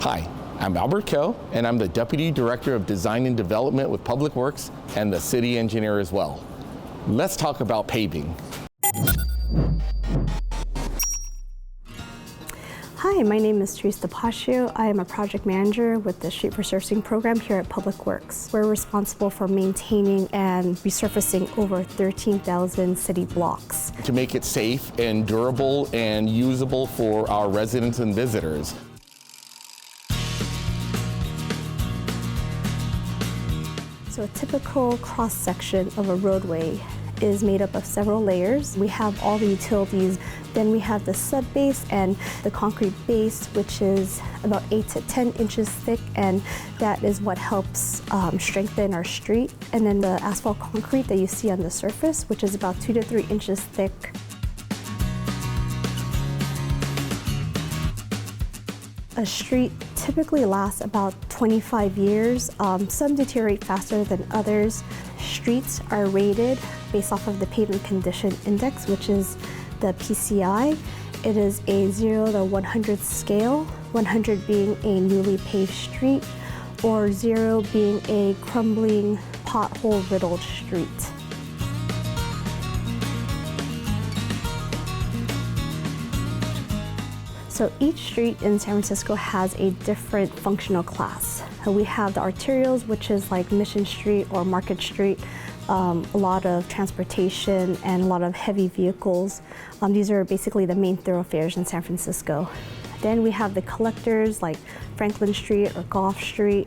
Hi, I'm Albert Koh, and I'm the Deputy Director of Design and Development with Public Works and the City Engineer as well. Let's talk about paving. Hi, my name is Therese Topacio. I am a project manager with the street resurfacing program here at Public Works. We're responsible for maintaining and resurfacing over 13,000 city blocks. To make it safe and durable and usable for our residents and visitors. So a typical cross-section of a roadway is made up of several layers. We have all the utilities, then we have the sub-base and the concrete base, which is about 8 to 10 inches thick, and that is what helps strengthen our street. And then the asphalt concrete that you see on the surface, which is about 2 to 3 inches thick. A street typically lasts about 25 years. Some deteriorate faster than others. Streets are rated based off of the Pavement Condition Index, which is the PCI. It is a 0 to 100 scale, 100 being a newly paved street, or 0 being a crumbling, pothole-riddled street. So each street in San Francisco has a different functional class. We have the arterials, which is like Mission Street or Market Street, a lot of transportation and a lot of heavy vehicles. These are basically the main thoroughfares in San Francisco. Then we have the collectors like Franklin Street or Gough Street,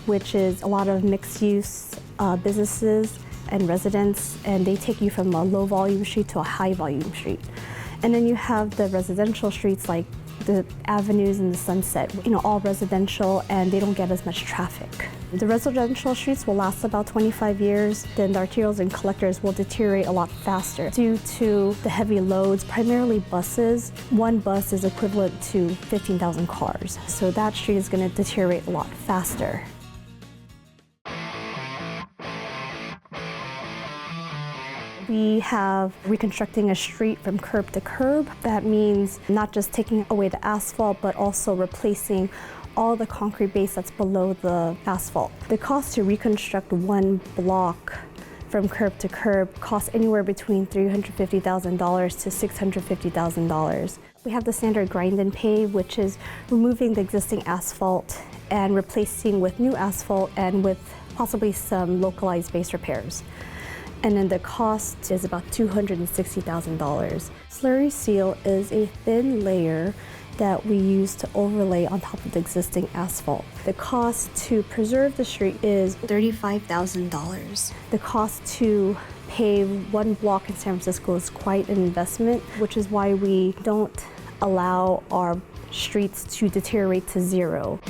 which is a lot of mixed-use businesses and residents, and they take you from a low-volume street to a high-volume street. And then you have the residential streets like the avenues and the Sunset, all residential, and they don't get as much traffic. The residential streets will last about 25 years, then the arterials and collectors will deteriorate a lot faster due to the heavy loads, primarily buses. One bus is equivalent to 15,000 cars, so that street is going to deteriorate a lot faster. We have reconstructing a street from curb to curb. That means not just taking away the asphalt, but also replacing all the concrete base that's below the asphalt. The cost to reconstruct one block from curb to curb costs anywhere between $350,000 to $650,000. We have the standard grind and pave, which is removing the existing asphalt and replacing with new asphalt and with possibly some localized base repairs. And then the cost is about $260,000. Slurry seal is a thin layer that we use to overlay on top of the existing asphalt. The cost to preserve the street is $35,000. The cost to pave one block in San Francisco is quite an investment, which is why we don't allow our streets to deteriorate to 0.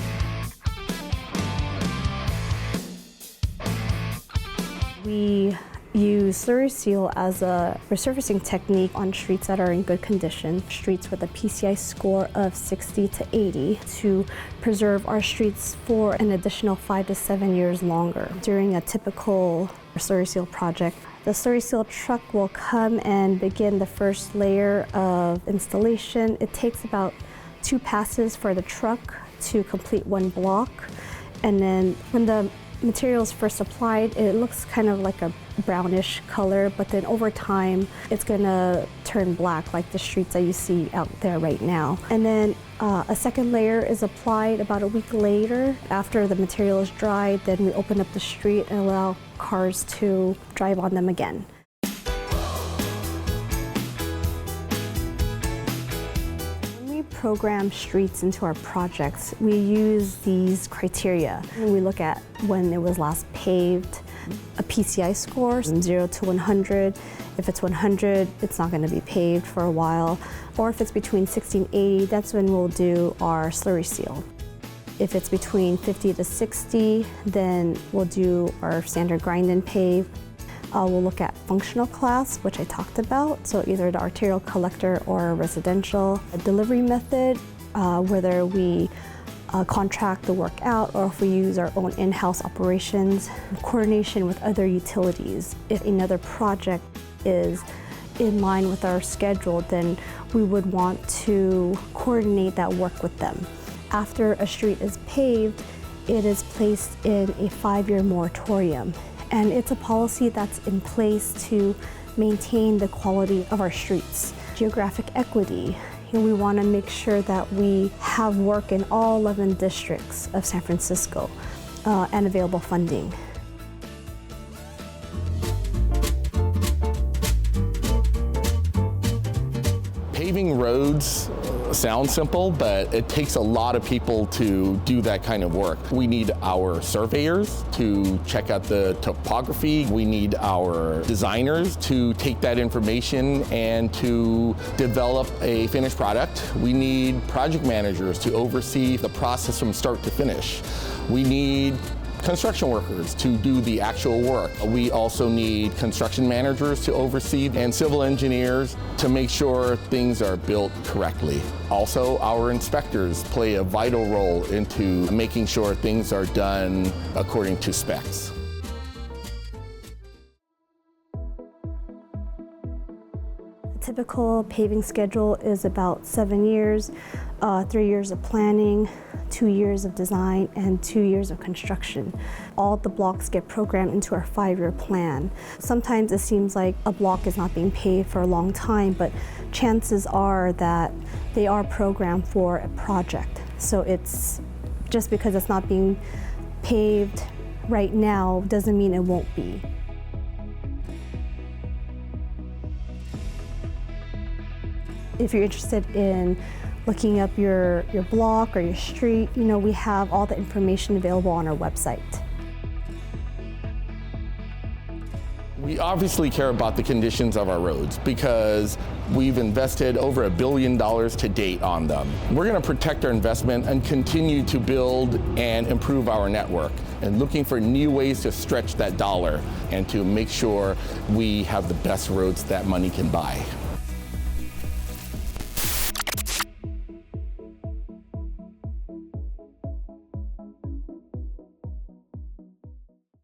We use slurry seal as a resurfacing technique on streets that are in good condition, streets with a PCI score of 60 to 80, to preserve our streets for an additional 5 to 7 years longer. During a typical slurry seal project, the slurry seal truck will come and begin the first layer of installation. It takes about 2 passes for the truck to complete one block, and then when the material is first applied, it looks kind of like a brownish color, but then over time it's gonna turn black like the streets that you see out there right now. And then a second layer is applied about a week later. After the material is dried, then we open up the street and allow cars to drive on them again. Program streets into our projects, we use these criteria. We look at when it was last paved, a PCI score, 0 to 100. If it's 100, it's not going to be paved for a while. Or if it's between 60 and 80, that's when we'll do our slurry seal. If it's between 50 to 60, then we'll do our standard grind and pave. We'll look at functional class, which I talked about, so either the arterial collector or residential. A delivery method, whether we contract the work out or if we use our own in-house operations. Coordination with other utilities. If another project is in line with our schedule, then we would want to coordinate that work with them. After a street is paved, it is placed in a 5-year moratorium. And it's a policy that's in place to maintain the quality of our streets. Geographic equity. We want to make sure that we have work in all 11 districts of San Francisco and available funding. Paving roads sounds simple, but it takes a lot of people to do that kind of work. We need our surveyors to check out the topography. We need our designers to take that information and to develop a finished product. We need project managers to oversee the process from start to finish. We need construction workers to do the actual work. We also need construction managers to oversee and civil engineers to make sure things are built correctly. Also, our inspectors play a vital role into making sure things are done according to specs. A typical paving schedule is about 7 years, 3 years of planning, 2 years of design, and 2 years of construction. All the blocks get programmed into our 5-year plan. Sometimes it seems like a block is not being paved for a long time, but chances are that they are programmed for a project. So it's just because it's not being paved right now doesn't mean it won't be. If you're interested in looking up your block or your street, we have all the information available on our website. We obviously care about the conditions of our roads because we've invested over $1 billion to date on them. We're going to protect our investment and continue to build and improve our network and looking for new ways to stretch that dollar and to make sure we have the best roads that money can buy.